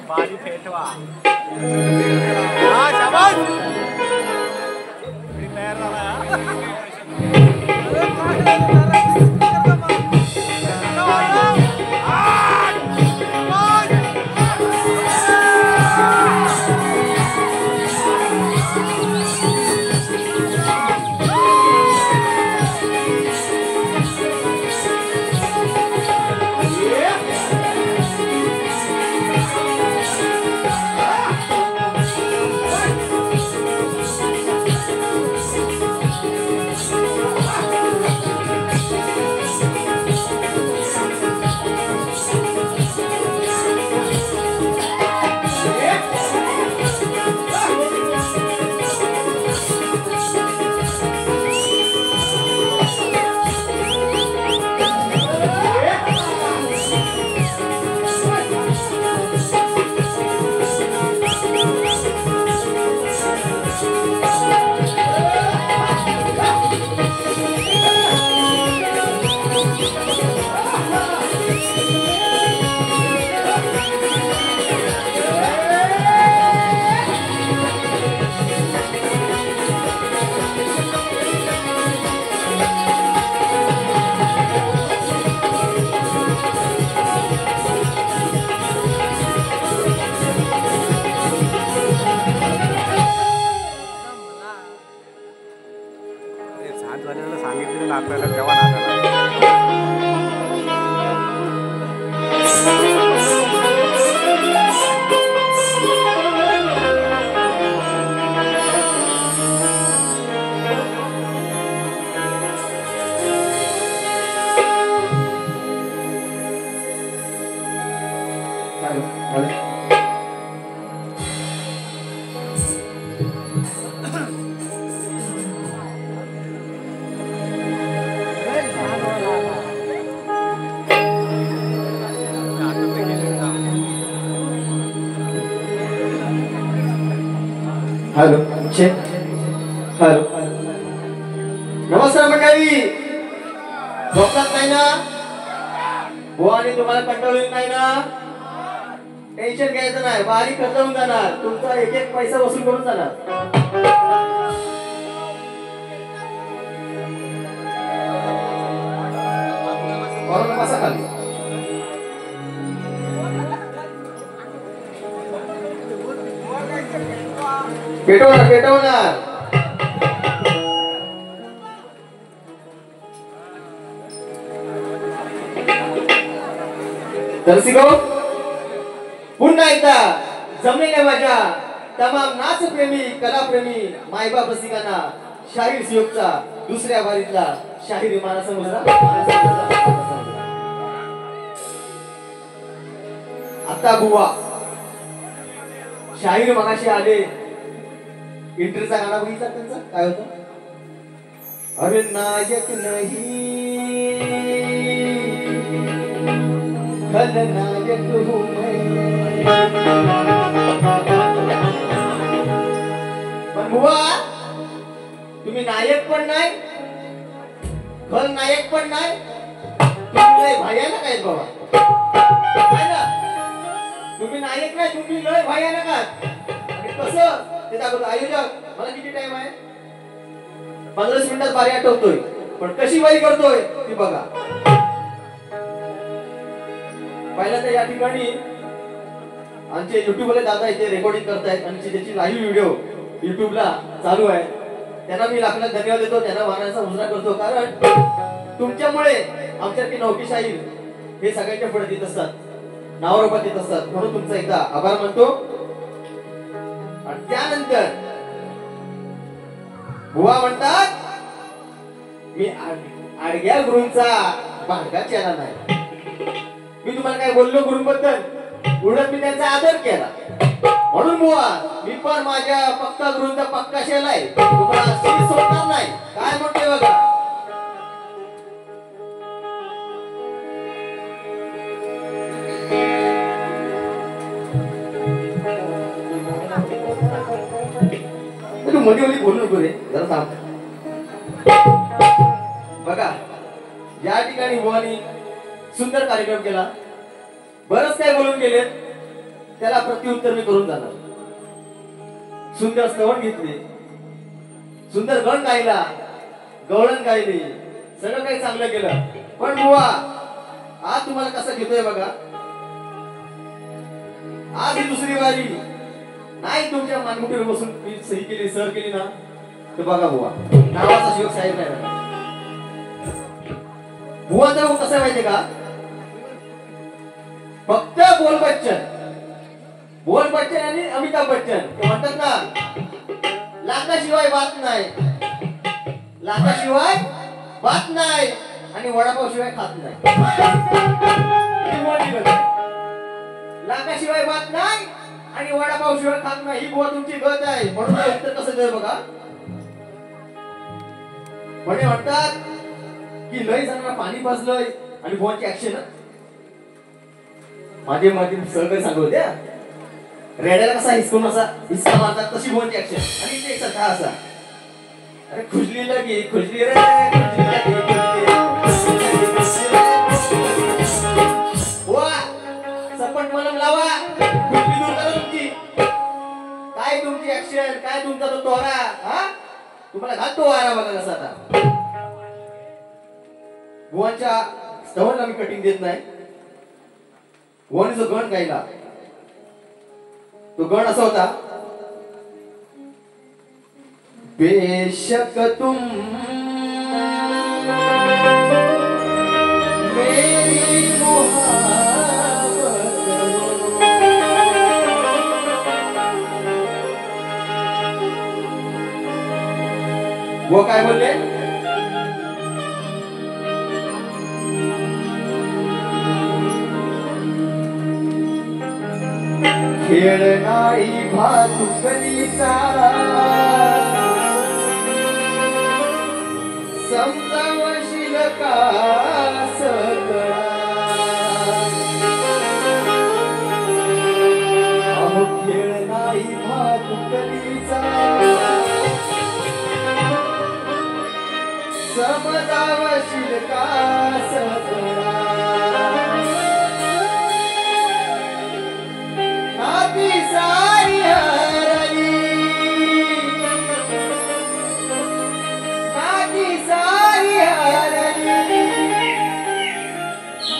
बारी फेटवा हा शाबास तयार झाला सांगितलेलं आपल्याला तेव्हा हॅलो चेक हॅलो नमस्कार मंडळी झोपत नाही ना बुवानी तुम्हाला कंटाळून नाही ना टेन्शन घ्यायचं नाही बारी खर्च होऊन जाणार तुमचा एक एक पैसा वसूल करून जाणार बसा खाली पेटवणार दर्शको पुन्हा एकदा जमलेल्या माझ्या तमाम नाचप्रेमी कलाप्रेमी मायबाप रसिकांना शाहीर सियोगचा दुसऱ्या वारीतला शाहीर मानसमुद्रा आता बुवा शाहीर मगाशी आले इंटरचा गाणा बघितला त्यांचा काय होता अरे नायक नहीं खलनायक हूँ मैं पण बुवा तुम्ही नायक पण नाही खलनायक पण नाही तुम्ही लय भयानक आहेत बाबा काय ना तुम्ही नायक नाही तुम्ही लय भयानक आहात कसं ते दाखवतो आयोजक मला किती टाइम आहे 15 मिनिटात बारी आठवतोय पण कशी बारी करतोय ती बघा पहिला तर या ठिकाणी आमचे YouTube वाले दादा इथे रेकॉर्डिंग करतायत आणि त्याची लाईव्ह व्हिडिओ YouTube ला चालू आहे त्यांना मी लाख लाख धन्यवाद देतो त्यांना मानाचा मुजरा करतो कारण तुमच्यामुळे आमच्यासारखे नौकी शाहीर हे सगळ्यांच्या पुढे येत असतात नावारूपात येत असतात म्हणून तुमचा एकदा आभार मानतो आणि त्यानंतर बुवा म्हणतात मी आडग्या गुरूंचा भांडका केला नाही मी तुम्हाला काय बोललो गुरूंबद्दल उलट मी त्यांचा आदर केला म्हणून बुवा मी पण माझ्या पक्का गुरूंचा पक्का शेलाय तुम्हाला अशी सोडणार नाही काय म्हणते बघा मध्ये मध्ये बोलू नको रे जरा थांब बघा या ठिकाणी बुवानी सुंदर कार्यक्रम केला बरंच काय बोलून गेले, त्याला प्रत्युत्तर मी करून जाणार. सुंदर स्तवन घेतली, सुंदर गण गायला, गवळण गायली, सगळं काही चांगलं केलं. पण बुवा आज तुम्हाला कसं घेतोय बघा. आज ही दुसरी वारी नाही तुमच्या मानगुटीवर बसून मी सही केली, सर केली ना, तर बघा बुवा नावाचा शिवक साहेब नाही राहिला. बुवा तर कसं माहितीये का, फक्त बोल बच्चन आणि अमिताभ बच्चन ते म्हणतात ना, लाखाशिवाय बात नाही, लाखाशिवाय बात नाही आणि वडापाव शिवाय खात नाही. लाखाशिवाय बात नाही आणि वडापाव शिवाय खात नाही, ही बुवा तुमची गत आहे. म्हणून उत्तर कसं देऊ बघा. म्हणे म्हणतात की लय जणांना पाणी पाजलंय आणि बुवांची ऍक्शन माझे सहकारी सांगत होत्या, रेड्याला कसा हिसकून असा हिसका मारतात तशी बुवांची ऍक्शन. आणि ते एकसारखा असा, अरे खुजली लगी खुजली रे, खुजली लगी बुवा सपट मलम लावा, खुजली दूर करा तुमची. काय तुमची ऍक्शन, काय तुमचा तो तोरा, हा तुम्हाला घालतो वारा बघा कसा. आता बुवांच्या स्तवनला मी कटिंग देत नाही. बुवांनी जो गण गायला तो गण असा होता, बेशक तुम मेरी मोहब्बत वो काय बोलले, खेळ नाही भातुकलीचा समजावशील का सगळा. अहो खेळ नाही भातुकलीचा समजावशील का सगळा. नाती सारी हरली, नाती सारी हरली,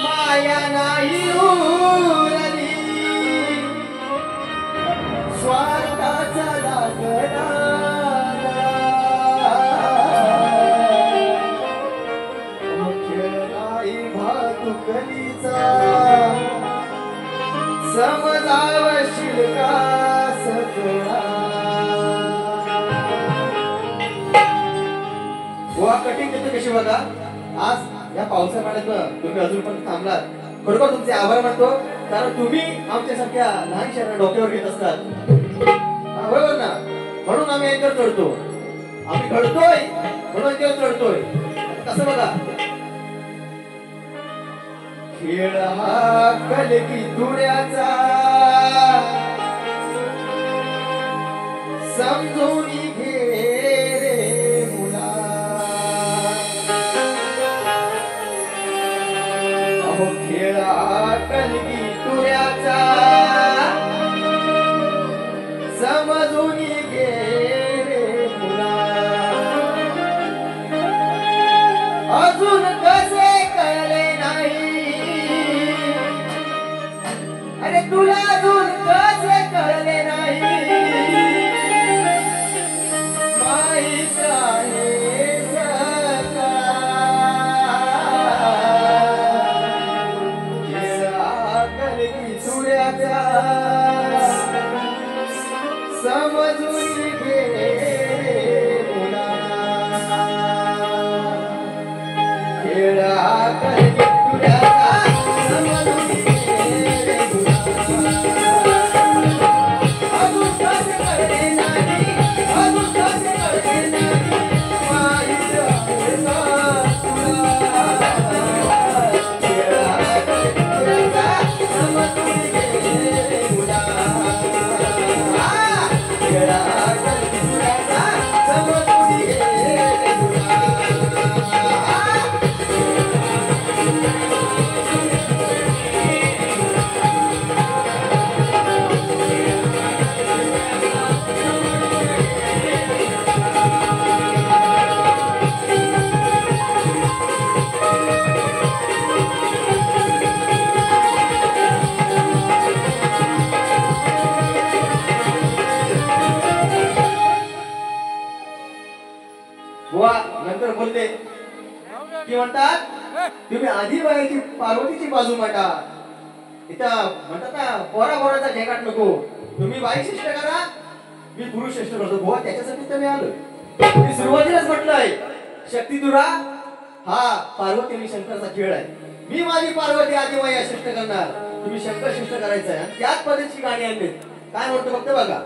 माया नाही उरली, स्वार्थाचा लागला. खेळ नाही भातुकलीचा समजावशील का सगळा. बुवा कटिंग देतो कशी बघा. आज या पावसा पाण्यात तुम्ही अजून पण थांबलात, खरोखर तुमचे आभार मानतो. कारण तुम्ही आमच्यासारख्या लहान शहरात डोक्यावर घेत असतात, बरोबर ना. म्हणून आम्ही याच्यावर चढतो, आम्ही घडतोय म्हणून याच्यावर चढतोय. कसं बघा, खेळ हा कलगी तुऱ्याचा समजून घे रे मुला. अहो खेळ हा कलगी तुऱ्याचा समजून घे रे मुला. अजून कसे कळले नाही, अरे तुला अजून कसे कळले नाही, माहीत आहे सगळा. कलगी तुऱ्याचा समजून घे मुला. खेळ हा कलगी तुऱ्याचा समजून घे मुला. अजून कसे कळले नाही, अजून कसे कळले नाही, माहीत आहे का तुला. खेळ हा कलगी तुऱ्याचा समजून घे मुला. खेळ हा कलगी तुऱ्याचा समजून घे मुला. बोलले की म्हणतात तुम्ही आधी बाईची पार्वतीची बाजू मांडा. इथं म्हणतात ना पोरा पोराचा झेकाट नको, तुम्ही बाई श्रेष्ठ करा, मी पुरुष श्रेष्ठ करतो. बुवा त्याच्यासाठी तर मी आलो. मी सुरुवातीलाच म्हटलंय शक्तिदुरा हा पार्वती आणि शंकरचा खेळ आहे. मी माझी पार्वती आधी माया श्रेष्ठ करणार, तुम्ही शंकर श्रेष्ठ करायचं आहे. आणि त्याच पद्धतीची गाणी आणली. काय म्हणतो फक्त बघा.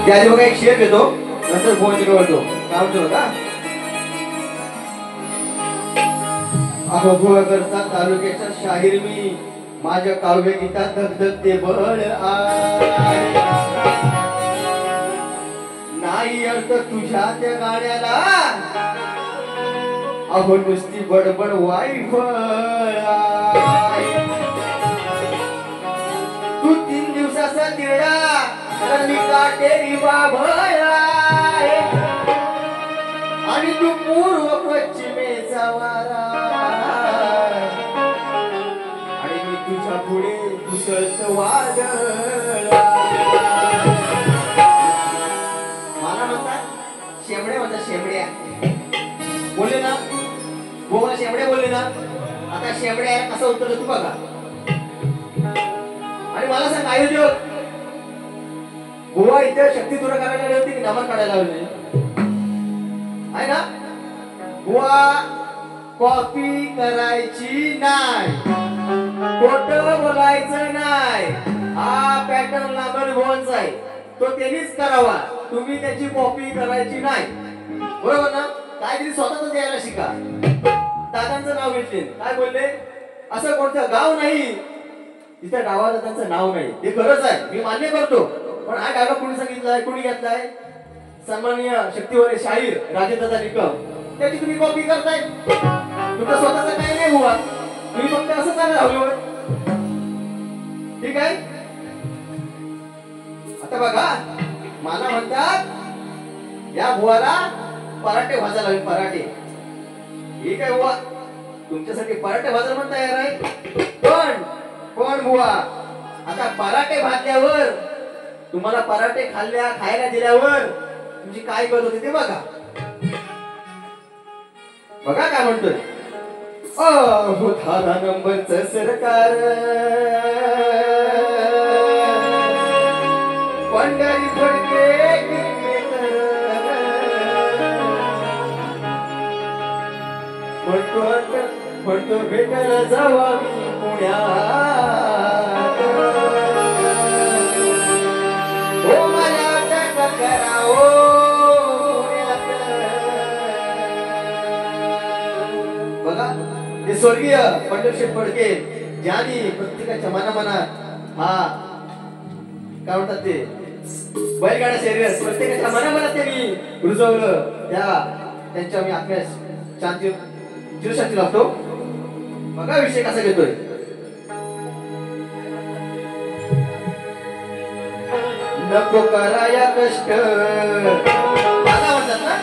त्याआधी बघा एक शेर घेतो, नंतर फोन करतो. काय म्हणतो बघा. अहभोगरचा तालुक्याचा शाहीर मी, माझ्या काव्य गीतात धगधगते बळ आहे. नाही अर्थ तुझ्या त्या गाण्याला, अहो नुसती बडबड वाईफळ आहे. तू 3 दिवसाचा तिरडा तर मी काटेरी बाभळ आहे. आणि तू पूर्व पश्चिमेचा वारा, आणि मी तुझ्या पुढे मुसळत वादळ. मला म्हणतात शेमड्या, म्हणतात शेमड्या बोलले ना, गोवा शेमड्या बोलले ना. आता शेमड्या कसं उत्तर तू बघा. आणि मला सांग आयोजक, गोवा इथे शक्ती दूर करायला लावली होती की नमन काढायला लावले आहे ना. गोवा कॉपी करायची नाही, खोटं बोलायचं नाही. हा पॅटर्न लागल गोवांचा आहे, तो त्यांनीच करावा, तुम्ही त्याची कॉपी करायची नाही. बरोबर ना. काहीतरी स्वतःच द्यायला शिका. दादांचं नाव घेतले, काय बोलले, असं कोणतं गाव नाही तिथं गावाला त्यांचं नाव नाही. हे खरंच आहे, मी मान्य करतो. पण हा डायलॉग कोणी सांगितलाय, कोणी घेतलाय, सन्माननीय शक्तीवरील शाहीर राजेदादा निकम. त्याची तुम्ही कॉपी करताय. तुमचं स्वतःच काही नाही हुआ, तुम्ही फक्त असं चालू राहिलो. ठीक आहे. आता बघा, मला म्हणतात या बुवाला पराठे भाजायला हवे. पराठे हे काय बुवा, तुमच्यासाठी पराठे भाजायला म्हणता यार आहे. पण बुवा आता पराठे भाजल्यावर, तुम्हाला पराठे खायला दिल्यावर तुमची काय गत होते ते बघा. बघा काय म्हणतोय. अहो 10 नंबरच सरकार, पंढरी फडके म्हणतो भेटायला जावा पुण्यात. ओ मला अटक करा ओ बघा. ते स्वर्गीय पंढरशेठ फडके ज्यांनी प्रत्येकाच्या मनामनात हा काय म्हणतात ते बैलगाडा शर्यत प्रत्येकाच्या मनामनात त्यांनी रुजवलं. त्यांच्या मी आत्म्या शांती चिरशांती लागतो. बघा विषय कसा घेतोय. नको कराया कष्ट, आता म्हणतात ना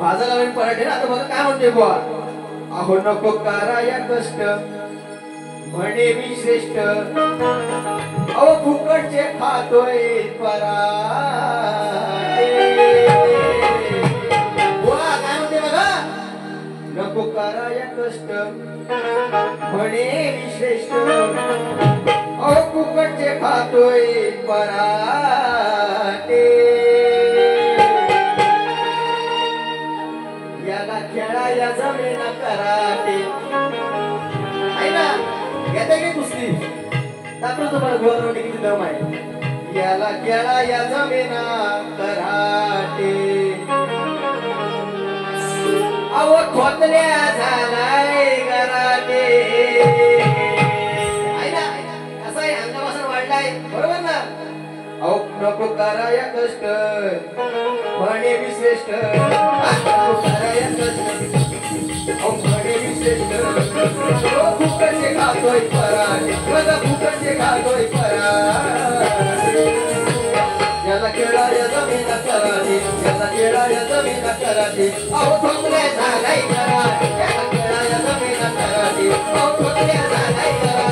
भाजा लावून पराठे ना. आता बघा काय म्हणते बुवा, अहो नको करा या कष्ट म्हणे मी श्रेष्ठ, अहो फुकटचे खातोय पराठे. बुवा काय म्हणते बघा, नको करा या कष्ट म्हणे मी श्रेष्ठ, अहो फुकटचे खातोय पराठे. याला खेळाया जमेना कराटे. आहे ना, घेता की कुस्ती दाखवतो तुम्हाला गोरवटे किती दम आहे. याला खेळाया जमेना कराटे, अहो खोतल्या झालाय कराटे. आहे ना, असं आहे अंगापासून वाढलाय बरोबर ना. अहो नको कराया कष्ट म्हणे मी श्रेष्ठ, नको कराया कष्ट अहो म्हणे मी श्रेष्ठ, फुकटचे खातोय पराठे, बघा फुकटचे खातोय पराठे. याला खेळाया जमीन कराटे, याला खेळाया जमीन कराटे, अहो ठोकल्या झालाय कराटे. याला खेळाया जमीन कराटे, अहो ठोकल्या झालाय कराटे.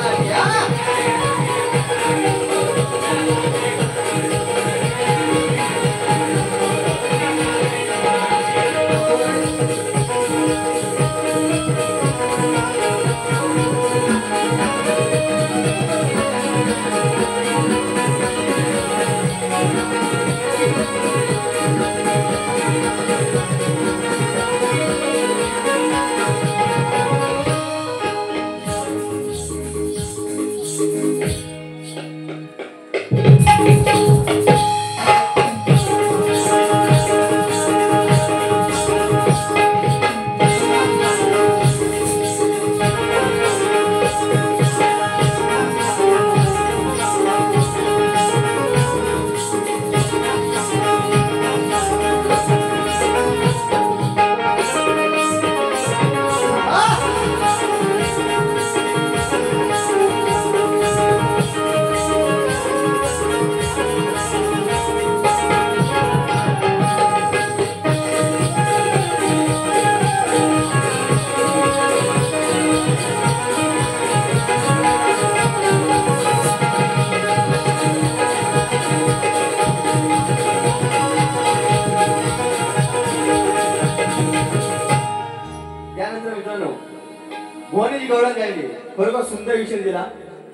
भुवानी जी गवळण गायली, बरोबर सुंदर विषय दिला,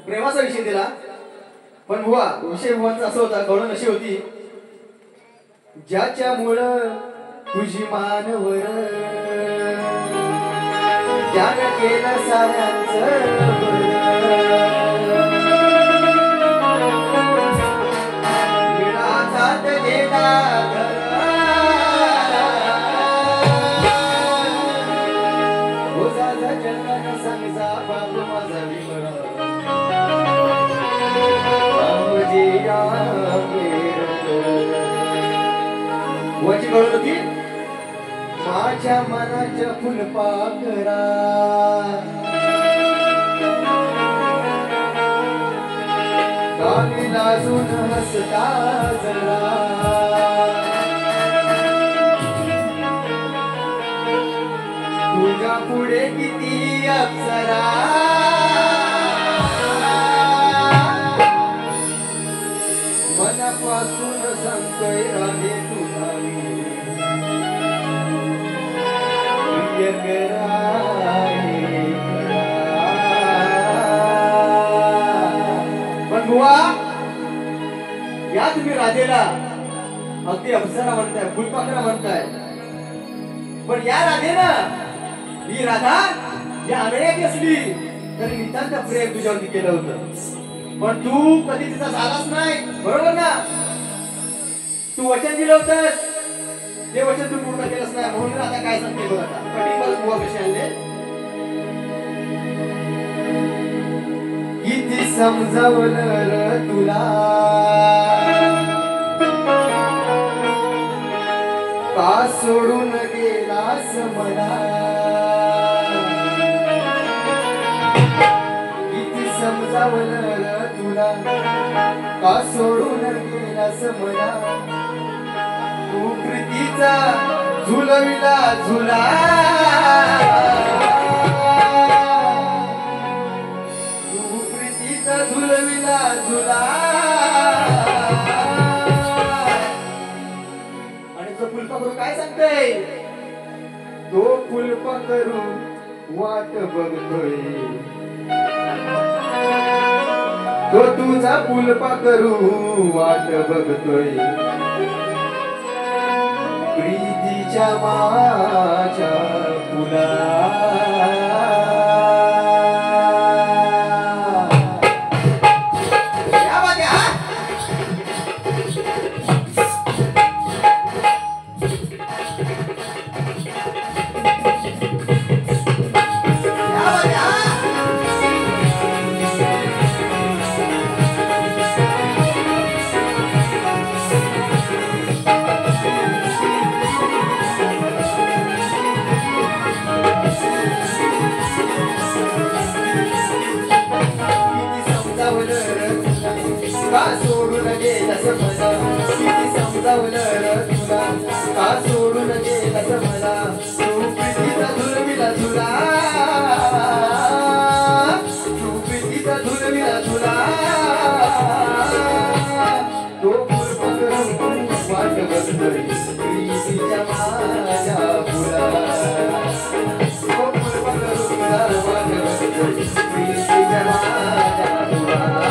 प्रेमाचा विषय दिला. पण बुवा विषय भुवांचा असं होता, गवळण अशी होती, ज्याच्यामुळं तुझी मानवर ज्यानं केलं साऱ्यांचं विळाचात गेला वची कळत होती, माझ्या मनाच्या फुलपाखरा गावी लाजून हसता जरा, तुझ्या पुढे किती अप्सरा, मनापासून सांगतोय राधे तुला प्रिय कराय करा. पण बुवा या तुम्ही राधेला अगदी अप्सरा म्हणताय, फुलपाखरा म्हणताय, पण या राधेनं ही राधा या अनयाची असली तरी नितांत प्रेम तुझ्यावरती केलं होतं. पण तू कधी तिचा झालाच नाही, बरोबर ना. तू वचन दिलं होतंस, ते वचन तू पूर्ण केलंच नाही, म्हणून आता काय सांगते बघ. आता कटिंग बघ बुवा कसे आणले, किती समजावलं र तुला का सोडून गेलास मला, किती समजावलं र तुला का सोडून गेलास मला, तू प्रीतीचा झुलविला झुला तू प्रीतीचा झुलविला झुला आणि तो फुलपाखरू काय सांगतोय तो फुलपाखरू वाट बघतोय तो तुझा फुलपाखरू वाट बघतोय प्रीतीच्या माझ्या फुला का सोडून गेलास मला किती समजावलं र तुला का सोडून गेलास मला तू प्रीतीचा झुलविला झुला तू प्रीतीचा झुलविला झुला तो फुलपाखरू वाट बघतोय प्रीतीच्या माझ्या फुला तो फुलपाखरू वाट बघतोय प्रीतीच्या माझ्या फुला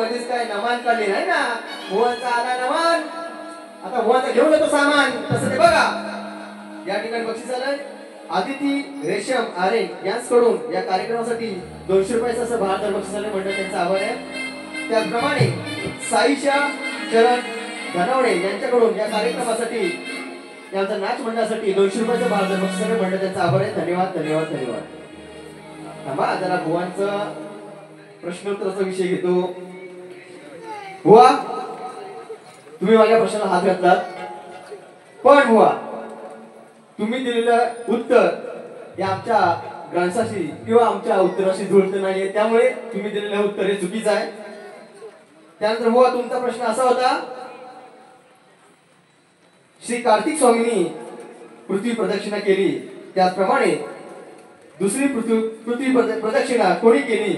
मध्येच काय नमान काढली नाही ना भुवनचा आला नमान आता भुवनचा घेऊन येतो सामान तसं ते बघा या ठिकाणी बक्षीस आलंय आदिती रेशम आरे यांच्याकडून या कार्यक्रमासाठी 200 रुपयाचं असं बहादर बक्षीस आलं मंडळ त्यांचा आभार आहे त्याचप्रमाणे साईशा चरण धनवडे यांच्याकडून या कार्यक्रमासाठी यांचा नाच मंडळासाठी 200 रुपयाचं बहादर बक्षीस आलं मंडळ त्यांचा आभार आहे धन्यवाद धन्यवाद धन्यवाद थांबा जरा भुवनचा प्रश्नोत्तराचा विषय घेतो बुवा तुम्ही माझ्या प्रश्नाला हात घातलात पण बुवा तुम्ही दिलेलं उत्तर हे आमच्या ग्रंथाशी किंवा आमच्या उत्तराशी जुळत नाहीये त्यामुळे तुम्ही दिलेलं उत्तर हे चुकीचं आहे त्यानंतर बुवा तुमचा प्रश्न असा होता श्री कार्तिक स्वामींनी पृथ्वी प्रदक्षिणा केली त्याचप्रमाणे दुसरी पृथ्वी प्रदक्षिणा कोणी केली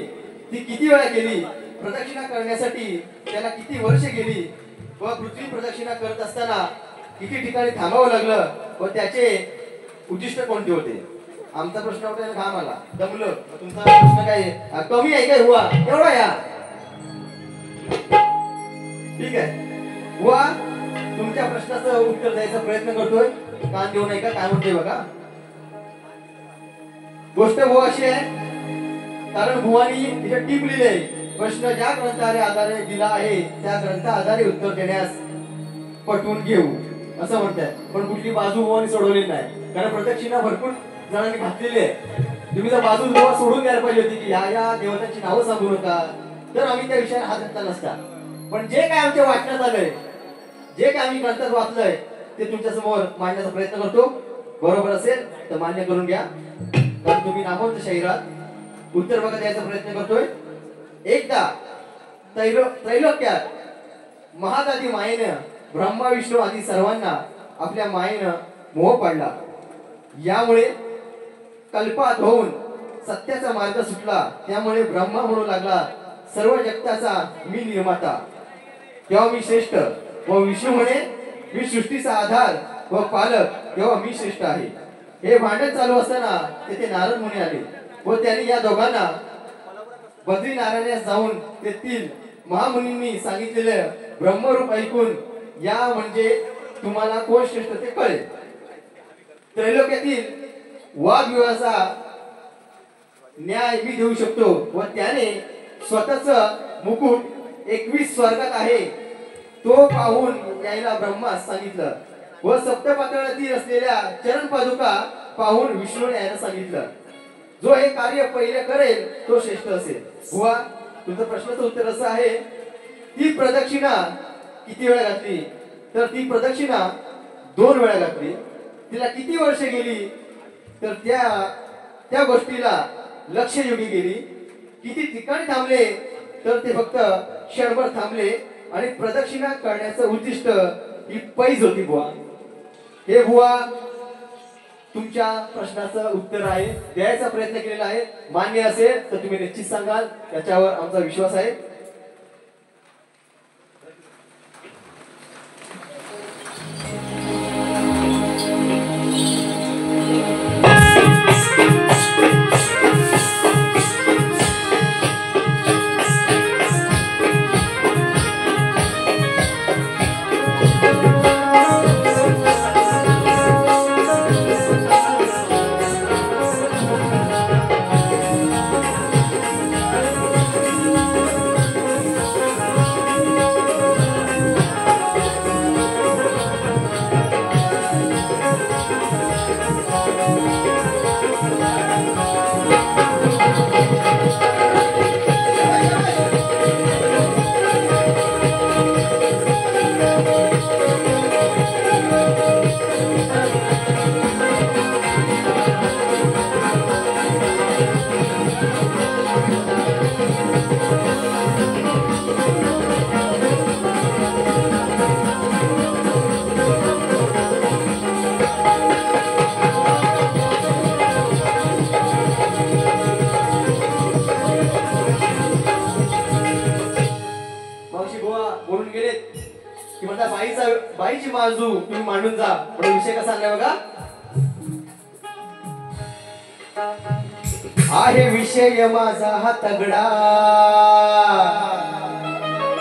ती किती वेळा केली प्रदक्षिणा करण्यासाठी त्याला किती वर्ष गेली व पृथ्वी प्रदक्षिणा करत असताना किती ठिकाणी थांबावं लागलं व त्याचे उद्दिष्ट कोणते होते आमचा प्रश्न होता घाम आला दमलं तुमचा प्रश्न काय कमी आहे काय हुआ एवढा या ठीक आहे हुआ तुमच्या प्रश्नाचं उत्तर द्यायचा प्रयत्न करतोय कान देऊ नये का काय म्हणतोय बघा गोष्ट हुआ अशी आहे कारण भुवानी तिथे टीप लिहिले प्रश्न ज्या ग्रंथाच्या आधारे दिला आहे त्या ग्रंथा आधारे उत्तर देण्यास पटवून घेऊ असं म्हणतात पण कुठली बाजू भुवानी सोडवली नाही कारण प्रदक्षिणा भरपूर जणांनी घातलेली आहे तुम्ही जर बाजू भुवा सोडून द्यायला पाहिजे होती की या देवतांची नावं सांगू नका तर आम्ही त्या विषयावर हात घातला नसता पण जे काय आमच्या वाचण्यात आलंय जे काय आम्ही ग्रंथात वाचलंय ते तुमच्या समोर मांडण्याचा प्रयत्न करतो बरोबर असेल तर मान्य करून घ्या कारण तुम्ही नामवंत शरीरात उत्तर बघा द्यायचा प्रयत्न करतोय एकदा त्रैलोक्यात महादादी मायेनं ब्रह्मा विष्णू आदी सर्वांना आपल्या मायेनं मोह पाडला यामुळे कल्पात होऊन सत्याचा मार्ग सुटला त्यामुळे ब्रह्मा म्हणू लागला सर्व जगताचा मी निर्माता तेव्हा मी श्रेष्ठ व विष्णू म्हणे मी सृष्टीचा आधार व पालक तेव्हा मी श्रेष्ठ आहे हे भांडण चालू असताना तेथे नारद मुनी आले व त्यांनी या दोघांना बद्रीनारायणास जाऊन तेथील महामुनींनी सांगितलेले ब्रह्मरूप ऐकून या म्हणजे तुम्हाला कोण श्रेष्ठ ते कळेल. त्रैलोक्यातील वादविवादाचा न्याय मी देऊ शकतो व त्याने स्वतःच मुकुट 21 स्वर्गात आहे तो पाहून यायला ब्रह्मास सांगितलं व सप्तपातळातील असलेल्या चरण पादुका पाहून विष्णूने यायला सांगितलं. जो हे कार्य पहिले करेल तो श्रेष्ठ असेल. बुवा तुमचं प्रश्नाचं उत्तर असं आहे ती प्रदक्षिणा किती वेळा घातली तर ती प्रदक्षिणा 2 वेळा घातली. तिला किती वर्षे गेली तर त्या गोष्टीला लक्षयुगी गेली. किती ठिकाणी थांबले तर ते फक्त क्षणभर थांबले आणि प्रदक्षिणा करण्याचं उद्दिष्ट ही पैज होती. बुवा हे बुवा तुमच्या प्रश्नाचं उत्तर आहे द्यायचा प्रयत्न केलेला आहे. मान्य असेल तर तुम्ही निश्चित सांगाल याच्यावर आमचा विश्वास आहे. बाईची बाजू तुम्ही मांडून जा. पण विषय कसा आणलाय बघा. आहे विषय माझा हा तगडा.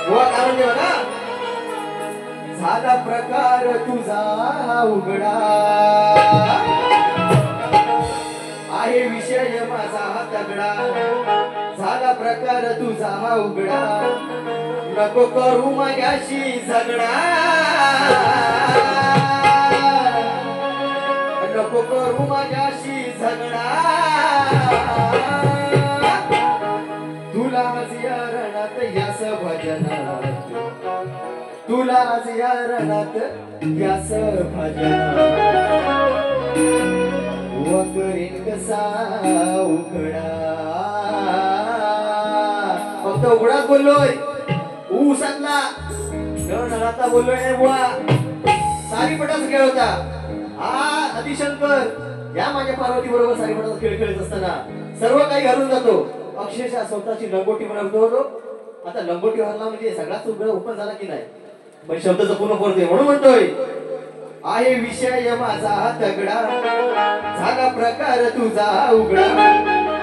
कारण ते बघा झाला प्रकार तुझा उघडा. आहे विषय माझा हा तगडा झाला प्रकार तुझा उघडा. नको करू माझ्याशी झगडा. नको करू माझ्याशी झगडा. तुला आज या रणात यास भजनात. तुला आज या रणात यास भजनात. व करीन कसा उघडा. फक्त उघडाच बोललोय ऊसातला नळाचा बोललोय नाही बुवा. सारीपटाचा खेळ होता हा. आदिशंकर या माझ्या पार्वती बरोबर सारीपटाचा खेळ खेळत असताना सर्व काही हरून जातो. अक्षरशः स्वतःची लंगोटी बनवतो होतो. आता लंगोटी हरला म्हणजे सगळाच उघड ओपन झाला की नाही. पण शब्द जपून पडतोय म्हणून म्हणतोय आहे विषय माझा तगडा झाला प्रकार तुझा उघडा.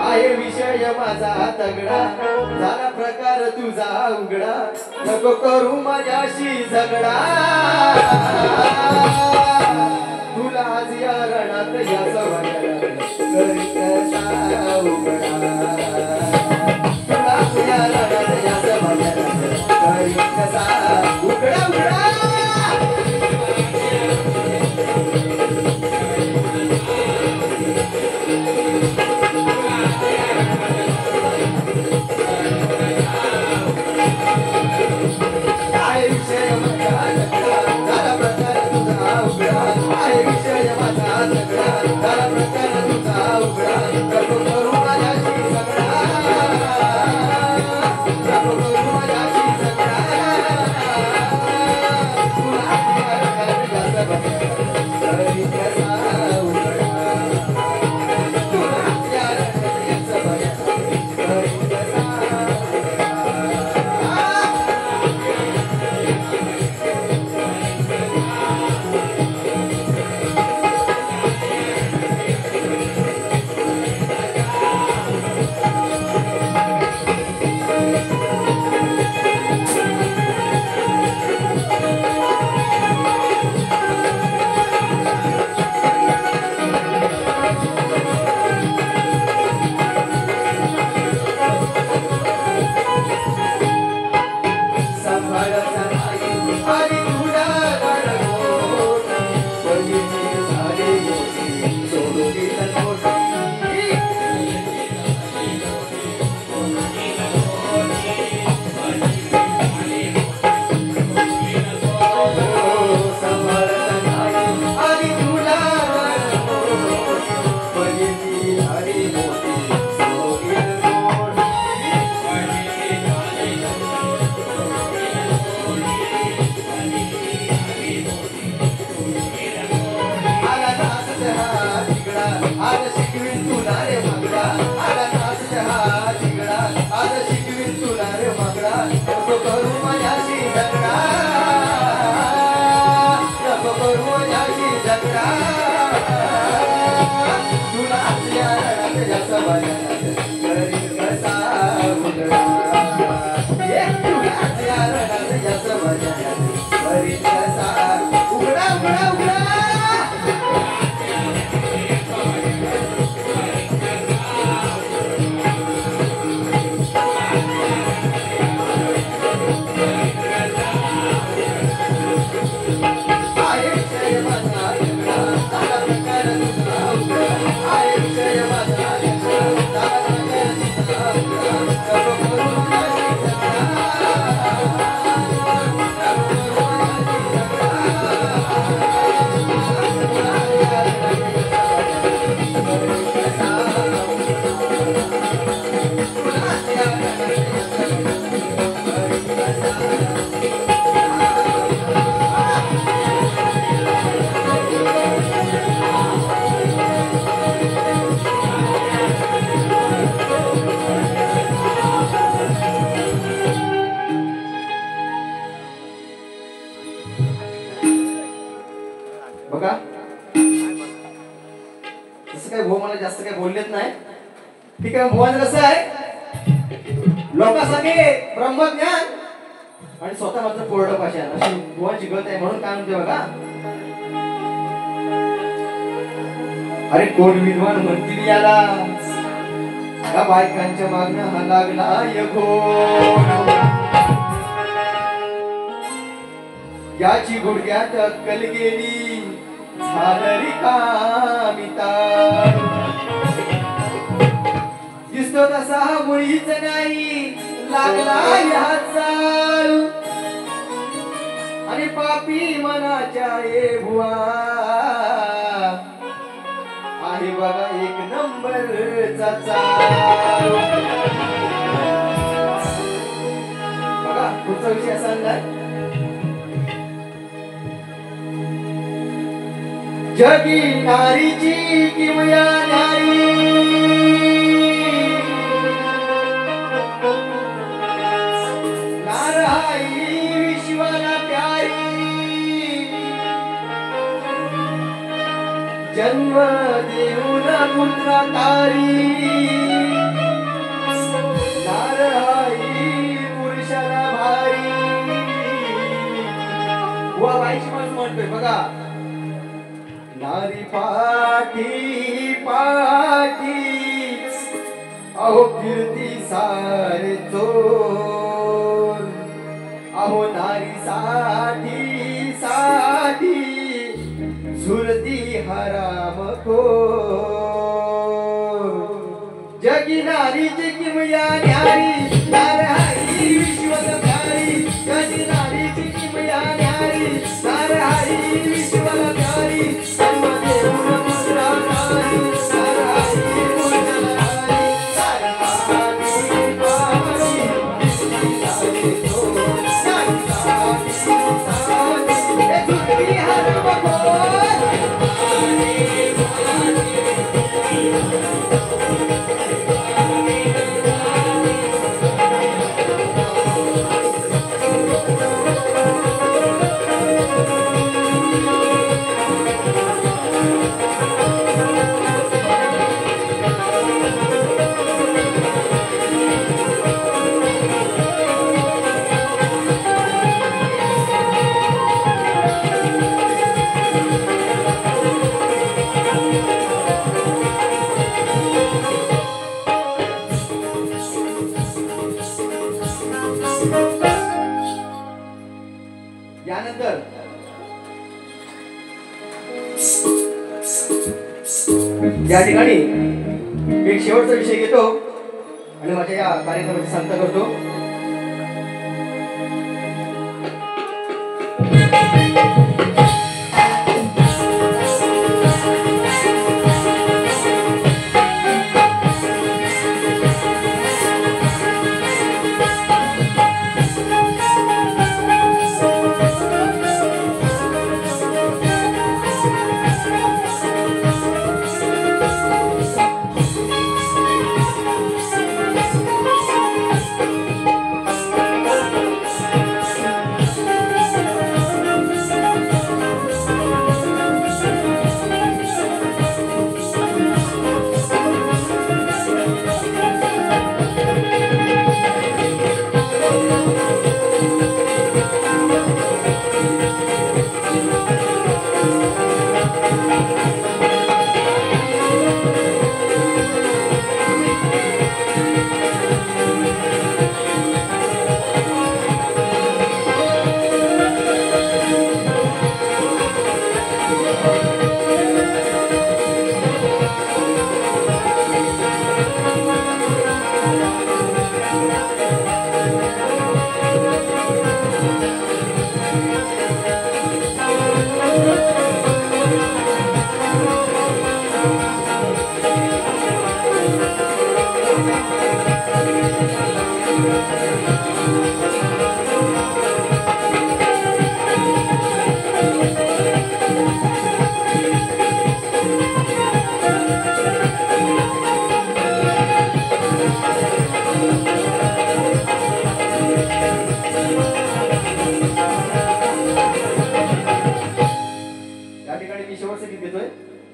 आहे विषय माझा तगडा झाला प्रकार तुझा उघडा. नको करू माझ्याशी झगडा. तुला आज या रणात या सवाऱ्यात करी कसा उघडा. तुला या रणात या सवाऱ्यात करी कसा उघडा उघडा. बघा तसं काय भाऊ मला जास्त काय बोललेत नाही. ठीक आहे, भुवन कसं आहे लोकांसाठी ब्रह्मज्ञान आणि स्वतः मात्र कोरडं भाषण अशी भुवन शिकवत आहे. म्हणून काय म्हणते बघा, अरे कोण विद्वान म्हणतील याला, या बायकांच्या मागणं हा लागला यघोन, याची गुडघ्यात अक्कल गेली झालं रिकामिता, दिसतो तसा मुळीच नाही लागला या चालू, आणि पापी मनाच्या ए भुवा आहे बघा एक नंबरचा चालू. बघा पुढचा विषय असा आणलाय, जगी नारीची किमया न्यारी, नाराई विश्वाला प्यारी, जन्म देऊन पुत्र तारी, नाराई पुरुषाला भारी. वा बाईची माणूस म्हणतोय बघा, नारी पाठी पाठी अहो फिरती सारे चोर, अहो नारी साठी साठी झुरती हराम खोर, जगी नारीची किमया न्यारी, नारहाई विश्वस प्यारी, जगी नारीची किमया न्यारी, नारहाई विश्वस प्यारी, यानंतर या ठिकाणी एक शेवटचा विषय घेतो आणि माझ्या या कार्यक्रमाची सांगता करतो.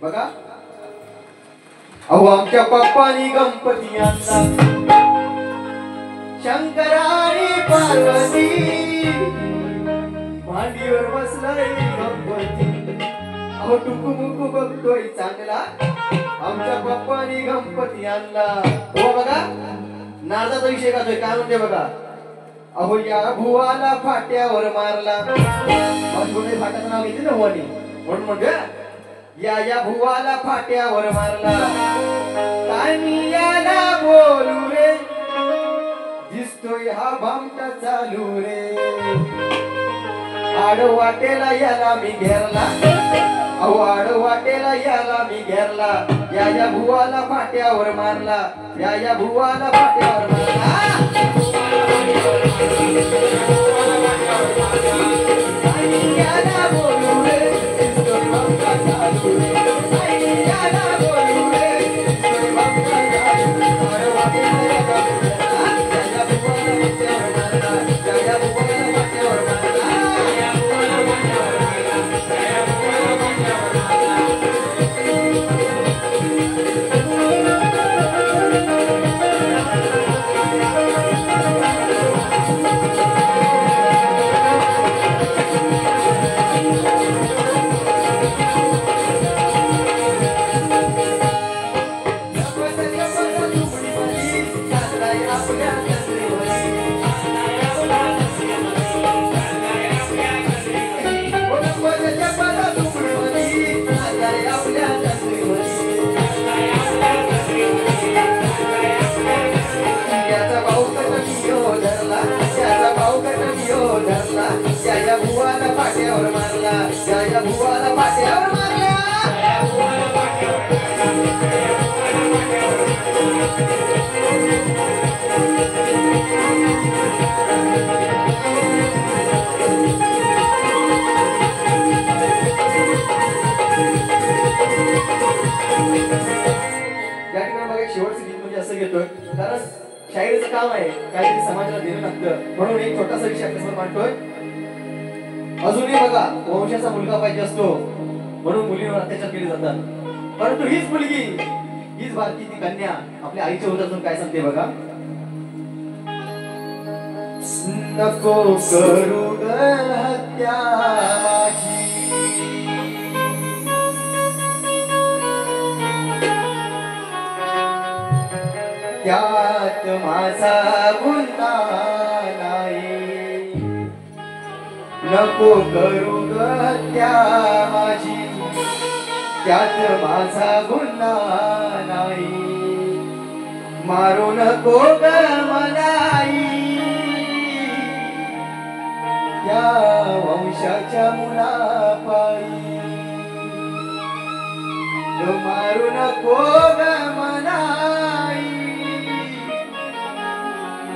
बघा अहो आमच्या बाप्पानी गणपती आणला शंकरानी पार्वती मांडीवर बसलाय गणपती अहो टुकुमुकू बघतोय चांगला आमच्या बाप्पानी गणपती आणला हो बघा नारदाचा विषय गातोय काय म्हणते बघा अहो या भुवाला फाट्यावर मारला फाट्याचं नाव घेते ना भुवानी म्हणून म्हणतोय या भुवाला फाट्यावर मारला काय मी याला बोलू रे दिसतोय हा भामटा चालू रे आड वाटेला याला मी घेरला अहो आड वाटेला याला मी घेरला या भुवाला फाट्यावर मारला या भुवाला फाट्यावर मारला आणि याला बोलू रे दिसतोय भामटा चालू रे कारण शायरीचं काम आहे काहीतरी समाजाला देणं लागतं म्हणून एक छोटासा विषय आपल्यासमोर मांडतोय अजूनही बघा वंशाचा मुलगा पाहिजे असतो म्हणून मुलींवर अत्याचार केले जातात परंतु हीच मुलगी हीच भारती ती कन्या आपल्या आईच्या उदरातून काय सांगते बघा नको करू ग हत्या माझी त्यात माझा गुन्हा नाही नको करू ग हत्या माझी त्यात माझा गुन्हा नाही मारू नको ग मनाई त्या वंशाच्या मुलापायी मारू नको ग मनाई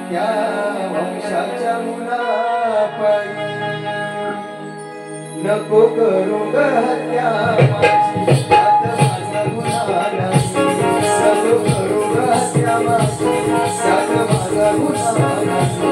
त्या वंशाच्या मुलापायी नको करू ग हत्या माझी त्यात माझा गुन्हा नाही नको करू ग हत्या माझी त्यात माझा गुन्हा नाही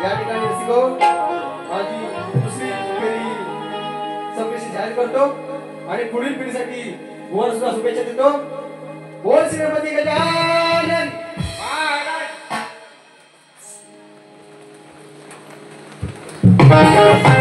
या ठिकाणी रसिको माझी दुसरी फेरी संपेशी जाहीर करतो आणि पुढील पिढीसाठी गोवर सुद्धा शुभेच्छा देतो. बोल श्रीपती गजानन महाराज.